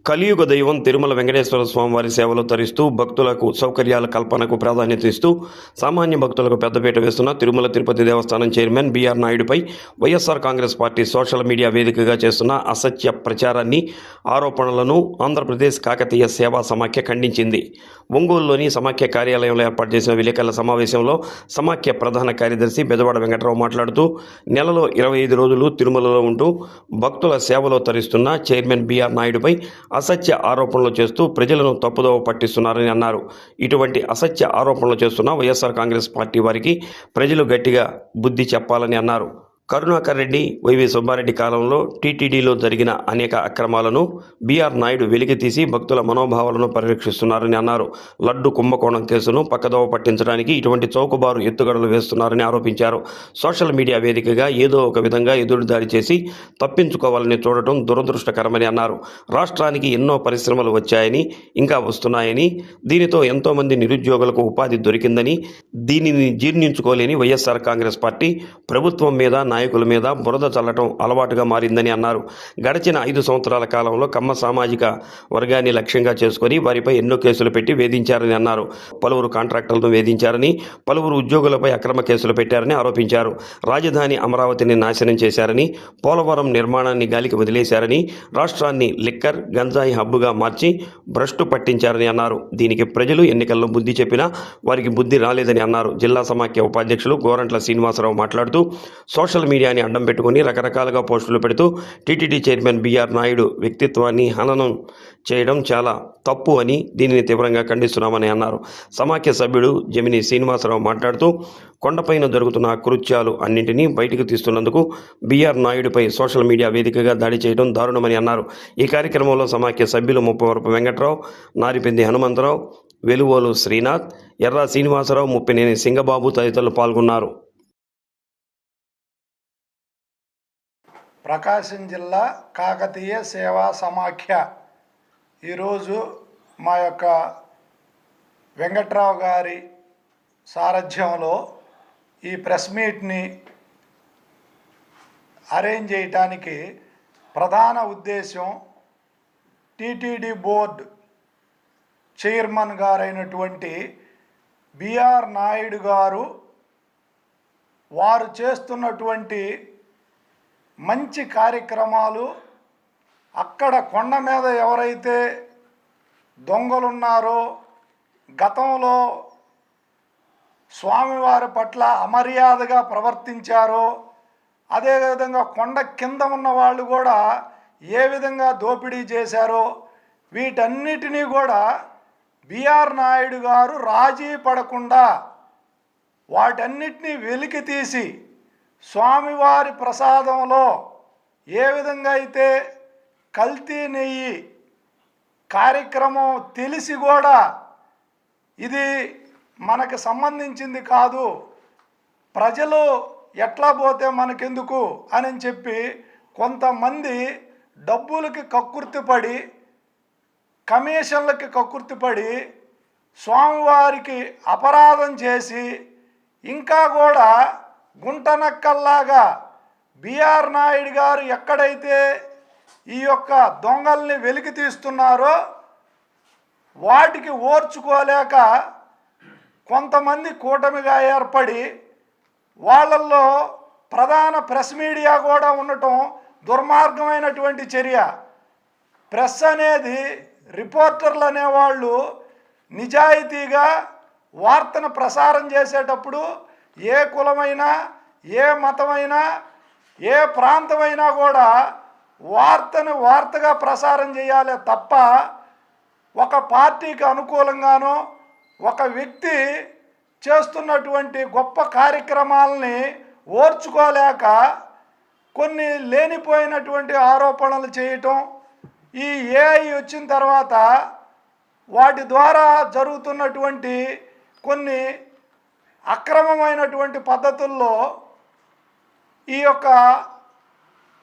కలియుగ దైవం తిరుమల వెంకటేశ్వర స్వామివారి సేవలు తరిస్తూ భక్తులకు సౌకర్యాల కల్పనకు ప్రాధాన్యత ఇస్తూ సామాన్య భక్తులకు పెద్దపీట వేస్తున్న తిరుమల తిరుపతి దేవస్థానం చైర్మన్ బిఆర్ నాయుడుపై YSR Congress party social media వేదికగా చేస్తున్న అసత్య ప్రచారాన్ని, ఆరోపణలను ఆంధ్రప్రదేశ్ కాకతీయ సేవా సమాఖ్య ఖండించింది. ఒంగోలులోని సమాఖ్య కార్యాలయంలో ఏర్పాటు చేసిన విలేకరుల సమావేశంలో సమాఖ్య ప్రధాన కార్యదర్శి బెజవాడ వెంకటరావు మాట్లాడుతూ, నెలలో 25 రోజులు తిరుమలలో ఉంటూ భక్తుల సేవలో తరిస్తున్న చైర్మన్ బిఆర్ నాయుడుపై అసత్య ఆరోపణలు చేస్తూ ప్రజలను తప్పుదోవ పట్టిస్తున్నారని అన్నారు. ఇటువంటి అసత్య ఆరోపణలు చేస్తున్న వైఎస్ఆర్ కాంగ్రెస్ పార్టీ వారికి ప్రజలు గట్టిగా బుద్ధి చెప్పాలని అన్నారు. కరుణాకర్ రెడ్డి, వైవి సుబ్బారెడ్డి కాలంలో టీటీడీలో జరిగిన అనేక అక్రమాలను బిఆర్ నాయుడు వెలికితీసి భక్తుల మనోభావాలను పరిరక్షిస్తున్నారని అన్నారు. లడ్డు కుంభకోణం కేసును పక్కదోవ పట్టించడానికి ఇటువంటి చౌకబారు ఎత్తుగడలు వేస్తున్నారని ఆరోపించారు. సోషల్ మీడియా వేదికగా ఏదో ఒక విధంగా ఎదురుదాడి చేసి తప్పించుకోవాలని చూడటం దురదృష్టకరమని అన్నారు. రాష్ట్రానికి ఎన్నో పరిశ్రమలు వచ్చాయని, ఇంకా వస్తున్నాయని, దీనితో ఎంతోమంది నిరుద్యోగులకు ఉపాధి దొరికిందని, దీనిని జీర్ణించుకోలేని వైఎస్ఆర్ కాంగ్రెస్ పార్టీ ప్రభుత్వం మీద, నాయకుల మీద బురద చల్లటం అలవాటుగా మారిందని అన్నారు. గడిచిన 5 సంవత్సరాల కాలంలో కమ్మ సామాజిక వర్గాన్ని లక్ష్యంగా చేసుకుని వారిపై ఎన్నో కేసులు పెట్టి వేధించారని అన్నారు. పలువురు కాంట్రాక్టర్లను వేధించారని, పలువురు ఉద్యోగులపై అక్రమ కేసులు పెట్టారని ఆరోపించారు. రాజధాని అమరావతిని నాశనం చేశారని, పోలవరం నిర్మాణాన్ని గాలికి వదిలేశారని, రాష్ట్రాన్ని లిక్కర్, గంజాయి హబ్బుగా మార్చి భ్రష్టు పట్టించారని అన్నారు. దీనికి ప్రజలు ఎన్నికల్లో బుద్ధి చెప్పినా వారికి బుద్ధి రాలేదని అన్నారు. జిల్లా సమాఖ్య ఉపాధ్యక్షులు గోరంట్ల శ్రీనివాసరావు మాట్లాడుతూ, సోషల్ మీడియాని అడ్డం పెట్టుకుని రకరకాలుగా పోస్టులు పెడుతూ టీటీడీ చైర్మన్ బిఆర్ నాయుడు వ్యక్తిత్వాన్ని హననం చేయడం చాలా తప్పు అని, దీనిని తీవ్రంగా ఖండిస్తున్నామని అన్నారు. సమాఖ్య సభ్యుడు జమిని శ్రీనివాసరావు మాట్లాడుతూ, కొండపైన జరుగుతున్న కృత్యాలు అన్నింటినీ బయటకు తీస్తున్నందుకు బిఆర్ నాయుడుపై సోషల్ మీడియా వేదికగా దాడి చేయడం దారుణమని అన్నారు. ఈ కార్యక్రమంలో సమాఖ్య సభ్యులు ముప్పవరపు వెంకట్రావు, నారిపెంది హనుమంతరావు, వెలువోలు శ్రీనాథ్, ఎర్రా శ్రీనివాసరావు, ముప్పినేని సింగబాబు తదితరులు పాల్గొన్నారు. ప్రకాశం జిల్లా కాకతీయ సేవా సమాఖ్య ఈరోజు మా యొక్క వెంకట్రావు గారి సారథ్యంలో ఈ ప్రెస్ మీట్ని అరేంజ్ చేయటానికి ప్రధాన ఉద్దేశం, టీటీడీ బోర్డు చైర్మన్ గారైనటువంటి బిఆర్ నాయుడు గారు వారు చేస్తున్నటువంటి మంచి కార్యక్రమాలు, అక్కడ కొండ మీద ఎవరైతే దొంగలున్నారో, గతంలో స్వామివారి పట్ల అమర్యాదగా ప్రవర్తించారో, అదేవిధంగా కొండ కింద ఉన్న వాళ్ళు కూడా ఏ విధంగా దోపిడీ చేశారో, వీటన్నిటినీ కూడా బిఆర్ నాయుడు గారు రాజీ పడకుండా వాటన్నిటినీ వెలికి తీసి స్వామివారి ప్రసాదంలో ఏ విధంగా అయితే కల్తీ నెయ్యి కార్యక్రమం తెలిసి కూడా ఇది మనకు సంబంధించింది కాదు, ప్రజలు ఎట్లా పోతే మనకెందుకు అని చెప్పి కొంతమంది డబ్బులకి కక్కుర్తిపడి, కమిషన్లకి కక్కుర్తిపడి స్వామివారికి అపరాధం చేసి, ఇంకా కూడా గుంటనక్కల్లాగా బిఆర్ నాయుడు గారు ఎక్కడైతే ఈ యొక్క దొంగల్ని వెలికి తీస్తున్నారో వాటికి ఓర్చుకోలేక కొంతమంది కూటమిగా ఏర్పడి, వాళ్ళల్లో ప్రధాన ప్రెస్ మీడియా కూడా ఉండటం దుర్మార్గమైనటువంటి చర్య. ప్రెస్ అనేది, రిపోర్టర్లు అనేవాళ్ళు నిజాయితీగా వార్తను ప్రసారం చేసేటప్పుడు ఏ కులమైనా, ఏ మతమైనా, ఏ ప్రాంతమైనా కూడా వార్తను వార్తగా ప్రసారం చేయాలి తప్ప, ఒక పార్టీకి అనుకూలంగానో ఒక వ్యక్తి చేస్తున్నటువంటి గొప్ప కార్యక్రమాలని ఓర్చుకోలేక కొన్ని లేనిపోయినటువంటి ఆరోపణలు చేయటం, ఈ ఏఐ వచ్చిన తర్వాత వాటి ద్వారా జరుగుతున్నటువంటి కొన్ని అక్రమమైనటువంటి పద్ధతుల్లో ఈ యొక్క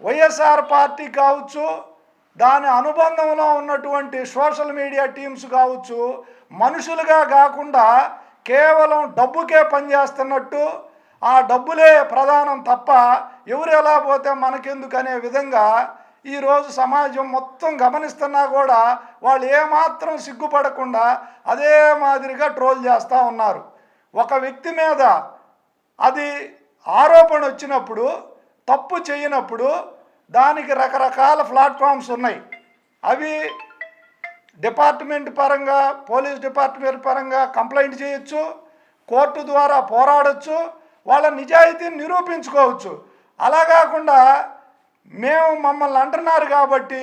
వైఎస్ఆర్ పార్టీ కావచ్చు, దాని అనుబంధంలో ఉన్నటువంటి సోషల్ మీడియా టీమ్స్ కావచ్చు, మనుషులుగా కాకుండా కేవలం డబ్బుకే పనిచేస్తున్నట్టు, ఆ డబ్బులే ప్రధానం తప్ప ఎవరు ఎలా పోతే మనకెందుకు అనే విధంగా ఈరోజు సమాజం మొత్తం గమనిస్తున్నా కూడా వాళ్ళు ఏమాత్రం సిగ్గుపడకుండా అదే మాదిరిగా ట్రోల్ చేస్తూ ఉన్నారు. ఒక వ్యక్తి మీద అది ఆరోపణ వచ్చినప్పుడు, తప్పు చేయనప్పుడు దానికి రకరకాల ప్లాట్ఫామ్స్ ఉన్నాయి. అవి డిపార్ట్మెంట్ పరంగా, పోలీస్ డిపార్ట్మెంట్ పరంగా కంప్లైంట్ చేయొచ్చు, కోర్టు ద్వారా పోరాడచ్చు, వాళ్ళ నిజాయితీని నిరూపించుకోవచ్చు. అలా కాకుండా మమ్మల్ని అంటున్నారు కాబట్టి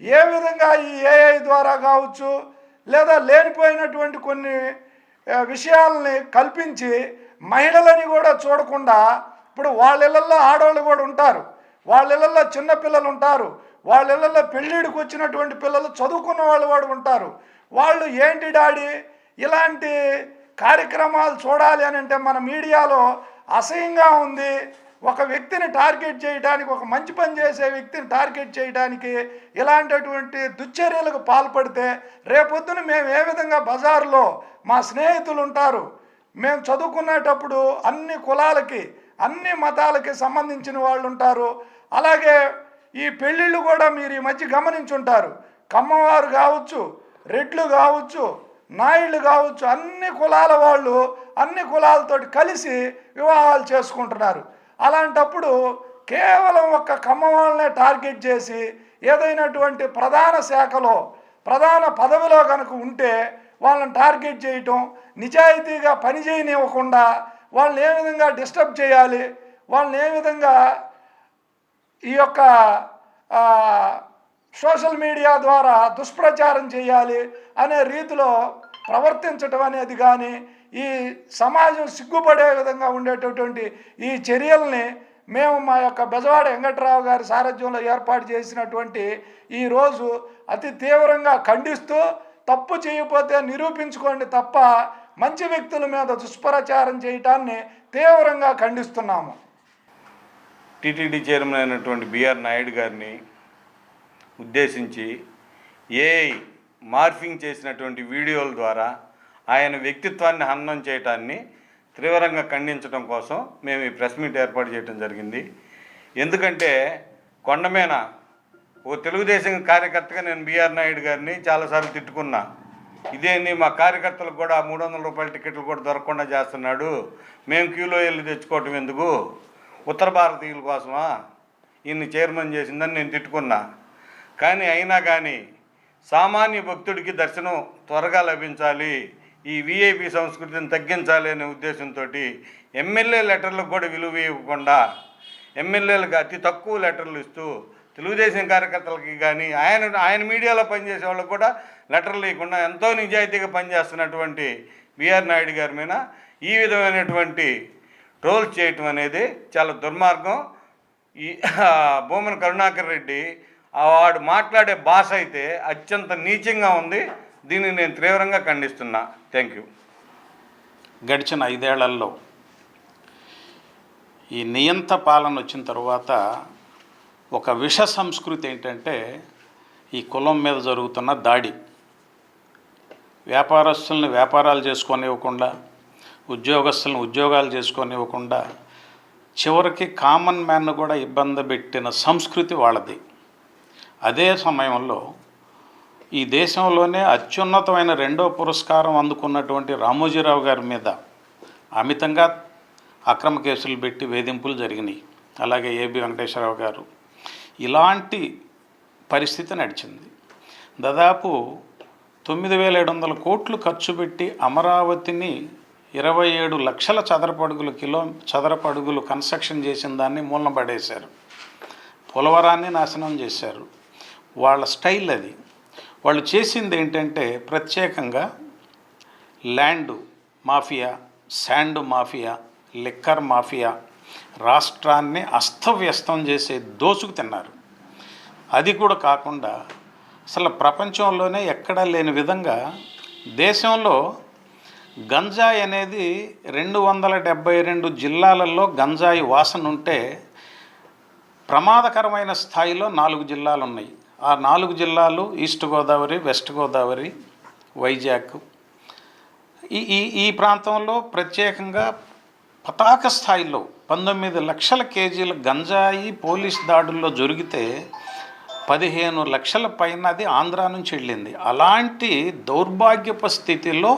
ఏ విధంగా ఈ ఏఐ ద్వారా కావచ్చు, లేదా లేనిపోయినటువంటి కొన్ని విషయాలని కల్పించి మహిళలని కూడా చూడకుండా, ఇప్పుడు వాళ్ళ ఇళ్ళల్లో ఆడవాళ్ళు కూడా ఉంటారు, వాళ్ళ ఇళ్ళల్లో చిన్నపిల్లలు ఉంటారు, వాళ్ళ ఇళ్ళల్లో పెళ్ళిడికి వచ్చినటువంటి పిల్లలు చదువుకున్న వాళ్ళు కూడా ఉంటారు. వాళ్ళు ఏంటి డాడీ ఇలాంటి కార్యక్రమాలు చూడాలి అని అంటే మన మీడియాలో అసహ్యంగా ఉంది. ఒక వ్యక్తిని టార్గెట్ చేయడానికి, ఒక మంచి పని చేసే వ్యక్తిని టార్గెట్ చేయడానికి ఇలాంటిటువంటి దుశ్చర్యలకు పాల్పడితే రేపొద్దున మేము ఏ విధంగా బజారులో మా స్నేహితులు ఉంటారు, మేము చదువుకునేటప్పుడు అన్ని కులాలకి, అన్ని మతాలకి సంబంధించిన వాళ్ళు ఉంటారు. అలాగే ఈ పెళ్ళిళ్ళు కూడా మీరు ఈ మధ్య గమనించుంటారు. కమ్మవారు కావచ్చు, రెడ్లు కావచ్చు, నాయుళ్ళు కావచ్చు, అన్ని కులాల వాళ్ళు అన్ని కులాలతోటి కలిసి వివాహాలు చేసుకుంటున్నారు. అలాంటప్పుడు కేవలం ఒక్క కమ్మ వాళ్ళనే టార్గెట్ చేసి ఏదైనటువంటి ప్రధాన శాఖలో, ప్రధాన పదవిలో కనుక ఉంటే వాళ్ళని టార్గెట్ చేయటం, నిజాయితీగా పని చేయనివ్వకుండా వాళ్ళని ఏ విధంగా డిస్టర్బ్ చేయాలి, వాళ్ళని ఏ విధంగా ఈ యొక్క సోషల్ మీడియా ద్వారా దుష్ప్రచారం చేయాలి అనే రీతిలో ప్రవర్తించటం అనేది కానీ, ఈ సమాజం సిగ్గుపడే విధంగా ఉండేటటువంటి ఈ చర్యల్ని మేము మా యొక్క బెజవాడ వెంకట్రావు గారి సారథ్యంలో ఏర్పాటు చేసినటువంటి ఈరోజు అతి తీవ్రంగా ఖండిస్తూ, తప్పు చేయకపోతే నిరూపించుకోండి తప్ప మంచి వ్యక్తుల మీద దుష్ప్రచారం చేయటాన్ని తీవ్రంగా ఖండిస్తున్నాము. టీటీడీ చైర్మన్ అయినటువంటి బిఆర్ నాయుడు గారిని ఉద్దేశించి ఏఐ మార్ఫింగ్ చేసినటువంటి వీడియోల ద్వారా ఆయన వ్యక్తిత్వాన్ని హననం చేయటాన్ని తీవ్రంగా ఖండించడం కోసం మేము ఈ ప్రెస్ మీట్ ఏర్పాటు చేయడం జరిగింది. ఎందుకంటే కొండమీన ఓ తెలుగుదేశం కార్యకర్తగా నేను బిఆర్ నాయుడు గారిని చాలాసార్లు తిట్టుకున్నా. ఇదేంది మా కార్యకర్తలకు కూడా 300 రూపాయల టికెట్లు కూడా దొరకకుండా చేస్తున్నాడు, మేము క్యూలో వెళ్ళి తెచ్చుకోవటం ఎందుకు, ఉత్తర భారతీయుల కోసమా ఈయన్ని చైర్మన్ చేసిందని నేను తిట్టుకున్నా. కానీ అయినా కానీ సామాన్య భక్తుడికి దర్శనం త్వరగా లభించాలి, ఈ విఐపి సంస్కృతిని తగ్గించాలి అనే ఉద్దేశంతో ఎమ్మెల్యే లెటర్లకు కూడా విలువ ఇవ్వకుండా, ఎమ్మెల్యేలకు అతి తక్కువ లెటర్లు ఇస్తూ, తెలుగుదేశం కార్యకర్తలకి కానీ ఆయన మీడియాలో పనిచేసే వాళ్ళకు కూడా లెటర్లు ఇవ్వకుండా ఎంతో నిజాయితీగా పనిచేస్తున్నటువంటి బిఆర్ నాయుడు గారి మీద ఈ విధమైనటువంటి ట్రోల్స్ చేయటం అనేది చాలా దుర్మార్గం. ఈ భూమన కరుణాకర్ రెడ్డి వాడు మాట్లాడే భాష అయితే అత్యంత నీచంగా ఉంది. దీన్ని నేను తీవ్రంగా ఖండిస్తున్నా. Thank you. గడిచిన 5 ఏళ్లలో ఈ నియంత పాలన వచ్చిన తర్వాత ఒక విష సంస్కృతి ఏంటంటే ఈ కులం మీద జరుగుతున్న దాడి. వ్యాపారస్తుల్ని వ్యాపారాలు చేసుకోనివ్వకుండా, ఉద్యోగస్తులను ఉద్యోగాలు చేసుకోనివ్వకుండా, చివరికి కామన్ మ్యాన్ను కూడా ఇబ్బంది పెట్టిన సంస్కృతి వాళ్ళది. అదే సమయంలో ఈ దేశంలోనే అత్యున్నతమైన 2వ పురస్కారం అందుకున్నటువంటి రామోజీరావు గారి మీద అమితంగా అక్రమ కేసులు పెట్టి వేధింపులు జరిగినాయి. అలాగే ఏబి వెంకటేశ్వరరావు గారు. ఇలాంటి పరిస్థితి నడిచింది. దాదాపు 9,700 కోట్లు ఖర్చు పెట్టి అమరావతిని 27 లక్షల చదరపు అడుగులు కన్స్ట్రక్షన్ చేసిన దాన్ని మూలన పడేశారు. పోలవరాన్ని నాశనం చేశారు. వాళ్ళ స్టైల్ అది. వాళ్ళు చేసింది ఏంటంటే ప్రత్యేకంగా land mafia, sand mafia, liquor mafia, రాష్ట్రాన్ని అస్తవ్యస్తం చేసే దోచుకు తిన్నారు. అది కూడా కాకుండా అసలు ప్రపంచంలోనే ఎక్కడా లేని విధంగా దేశంలో గంజాయి అనేది 272 జిల్లాలలో గంజాయి వాసన ఉంటే ప్రమాదకరమైన స్థాయిలో 4 జిల్లాలు ఉన్నాయి. ఆ 4 జిల్లాలు ఈస్ట్ గోదావరి, వెస్ట్ గోదావరి, వైజాగ్. ఈ ప్రాంతంలో ప్రత్యేకంగా పతాక స్థాయిలో 19 లక్షల కేజీల గంజాయి పోలీస్ దాడుల్లో జరిగితే 15 లక్షల పైన అది ఆంధ్రా నుంచి వెళ్ళింది. అలాంటి దౌర్భాగ్యపు స్థితిలో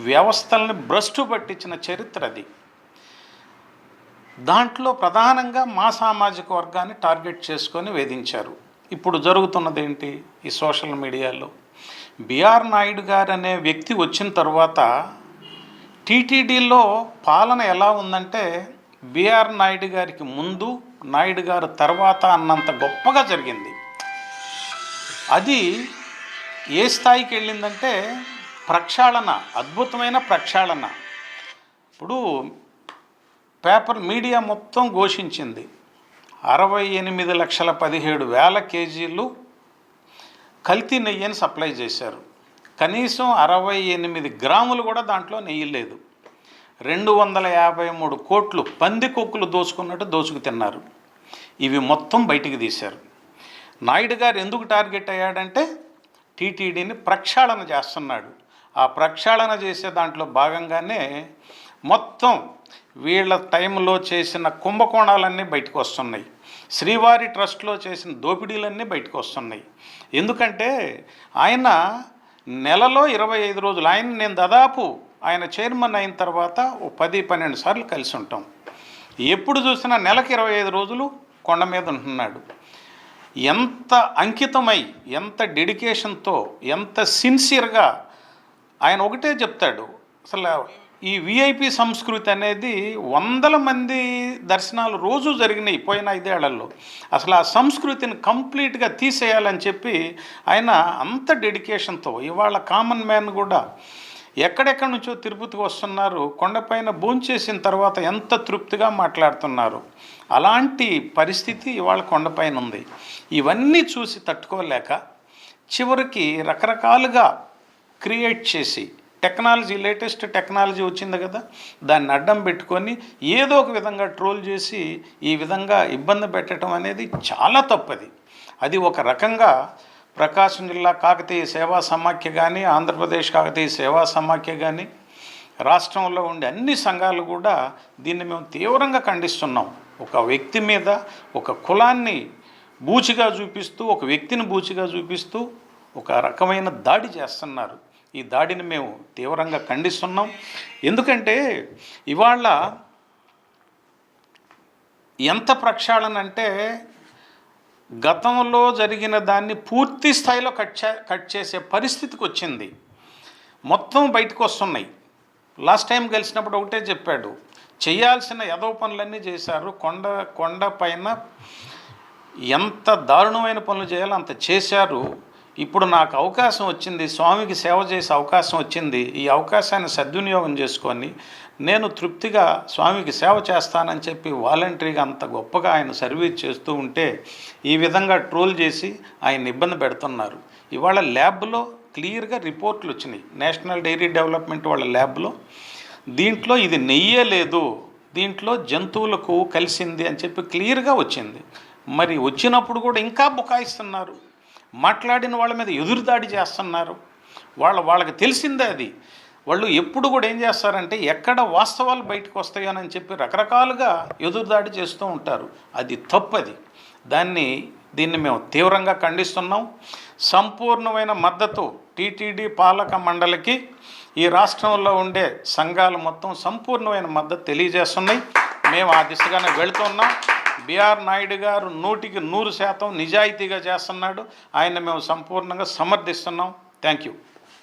వ్యవస్థల్ని భ్రష్టు పట్టించిన చరిత్ర అది. దాంట్లో ప్రధానంగా మా సామాజిక వర్గాన్ని టార్గెట్ చేసుకొని వేధించారు. ఇప్పుడు జరుగుతున్నది ఏంటి? ఈ సోషల్ మీడియాలో బిఆర్ నాయుడు గారు అనే వ్యక్తి వచ్చిన తర్వాత టీటీడీలో పాలన ఎలా ఉందంటే బిఆర్ నాయుడు గారికి ముందు, నాయుడు గారు తర్వాత అన్నంత గొప్పగా జరిగింది. అది ఏ స్థాయికి వెళ్ళిందంటే ప్రక్షాళన, అద్భుతమైన ప్రక్షాళన. ఇప్పుడు పేపర్ మీడియా మొత్తం ఘోషించింది 68,17,000 కేజీలు కల్తీ నెయ్యిని సప్లై చేశారు. కనీసం 68 గ్రాములు కూడా దాంట్లో నెయ్యి లేదు. 253 కోట్లు పందికొక్కులు దోచుకున్నట్టు దోచుకు తిన్నారు. ఇవి మొత్తం బయటికి తీశారు. నాయుడు గారు ఎందుకు టార్గెట్ అయ్యాడంటే టీటీడీని ప్రక్షాళన చేస్తున్నాడు. ఆ ప్రక్షాళన చేసే దాంట్లో భాగంగానే మొత్తం వీళ్ళ టైంలో చేసిన కుంభకోణాలన్నీ బయటకు వస్తున్నాయి. శ్రీవారి ట్రస్ట్లో చేసిన దోపిడీలన్నీ బయటకు వస్తున్నాయి. ఎందుకంటే ఆయన నెలలో 25 రోజులు, నేను దాదాపు ఆయన చైర్మన్ అయిన తర్వాత 10-12 సార్లు కలిసి ఉంటాం. ఎప్పుడు చూసినా నెలకు 25 రోజులు కొండ మీద ఉంటున్నాడు. ఎంత అంకితమై, ఎంత డెడికేషన్తో, ఎంత సిన్సియర్గా ఆయన ఒకటే చెప్తాడు. అసలు ఈ విఐపి సంస్కృతి అనేది 100 మంది దర్శనాలు రోజు జరిగినాయి పోయిన 5 ఏళ్లలో. అసలు ఆ సంస్కృతిని కంప్లీట్గా తీసేయాలని చెప్పి ఆయన అంత డెడికేషన్తో, ఇవాళ కామన్ మ్యాన్ కూడా ఎక్కడెక్కడి నుంచో తిరుపతికి వస్తున్నారు, కొండపైన భోంచేసిన తర్వాత ఎంత తృప్తిగా మాట్లాడుతున్నారు. అలాంటి పరిస్థితి ఇవాళ కొండపైన ఉంది. ఇవన్నీ చూసి తట్టుకోలేక చివరికి రకరకాలుగా క్రియేట్ చేసి టెక్నాలజీ, లేటెస్ట్ టెక్నాలజీ వచ్చింది కదా, దాన్ని అడ్డం పెట్టుకొని ఏదో ఒక విధంగా ట్రోల్ చేసి ఈ విధంగా ఇబ్బంది పెట్టడం అనేది చాలా తప్పది. అది ఒక రకంగా ప్రకాశం జిల్లా కాకతీయ సేవా సమాఖ్య కానీ, ఆంధ్రప్రదేశ్ కాకతీయ సేవా సమాఖ్య కానీ, రాష్ట్రంలో ఉండే అన్ని సంఘాలు కూడా దీన్ని మేము తీవ్రంగా ఖండిస్తున్నాం. ఒక వ్యక్తి మీద, ఒక కులాన్ని బూచిగా చూపిస్తూ, ఒక వ్యక్తిని బూచిగా చూపిస్తూ ఒక రకమైన దాడి చేస్తున్నారు. ఈ దాడిని మేము తీవ్రంగా ఖండిస్తున్నాం. ఎందుకంటే ఇవాళ ఎంత ప్రక్షాళన అంటే గతంలో జరిగిన దాన్ని పూర్తి స్థాయిలో కట్ చేసే పరిస్థితికి వచ్చింది. మొత్తం బయటకు వస్తున్నాయి. లాస్ట్ టైం కలిసినప్పుడు ఒకటే చెప్పాడు, చేయాల్సిన ఎదవ పనులన్నీ చేశారు. కొండ పైన ఎంత దారుణమైన పనులు చేయాలో అంత చేశారు. ఇప్పుడు నాకు అవకాశం వచ్చింది, స్వామికి సేవ చేసే అవకాశం వచ్చింది. ఈ అవకాశాన్ని సద్వినియోగం చేసుకొని నేను తృప్తిగా స్వామికి సేవ చేస్తానని చెప్పి వాలంటరీగా అంత గొప్పగా ఆయన సర్వీస్ చేస్తూ ఉంటే ఈ విధంగా ట్రోల్ చేసి ఆయన ఇబ్బంది పెడుతున్నారు. ఇవాళ ల్యాబ్లో క్లియర్గా రిపోర్ట్లు వచ్చినాయి, నేషనల్ డైరీ డెవలప్మెంట్ వాళ్ళ ల్యాబ్లో. దీంట్లో ఇది నెయ్యే లేదు, దీంట్లో జంతువులకు కలిసింది అని చెప్పి క్లియర్గా వచ్చింది. మరి వచ్చినప్పుడు కూడా ఇంకా బుకాయిస్తున్నారు, మాట్లాడిన వాళ్ళ మీద ఎదురుదాడి చేస్తున్నారు. వాళ్ళకి తెలిసిందే అది. వాళ్ళు ఎప్పుడు కూడా ఏం చేస్తారంటే ఎక్కడ వాస్తవాలు బయటకు వస్తాయోనని చెప్పి రకరకాలుగా ఎదురుదాడి చేస్తూ ఉంటారు. అది తప్పది. దీన్ని మేము తీవ్రంగా ఖండిస్తున్నాం. సంపూర్ణమైన మద్దతు టీటీడీ పాలక మండలికి ఈ రాష్ట్రంలో ఉండే సంఘాలు మొత్తం సంపూర్ణమైన మద్దతు తెలియజేస్తున్నాయి. మేము ఆ దిశగానే వెళుతున్నాం. బిఆర్ నాయుడు గారు 100% నిజాయితీగా చేస్తున్నాడు. ఆయన మేము సంపూర్ణంగా సమర్థిస్తున్నాం. Thank you.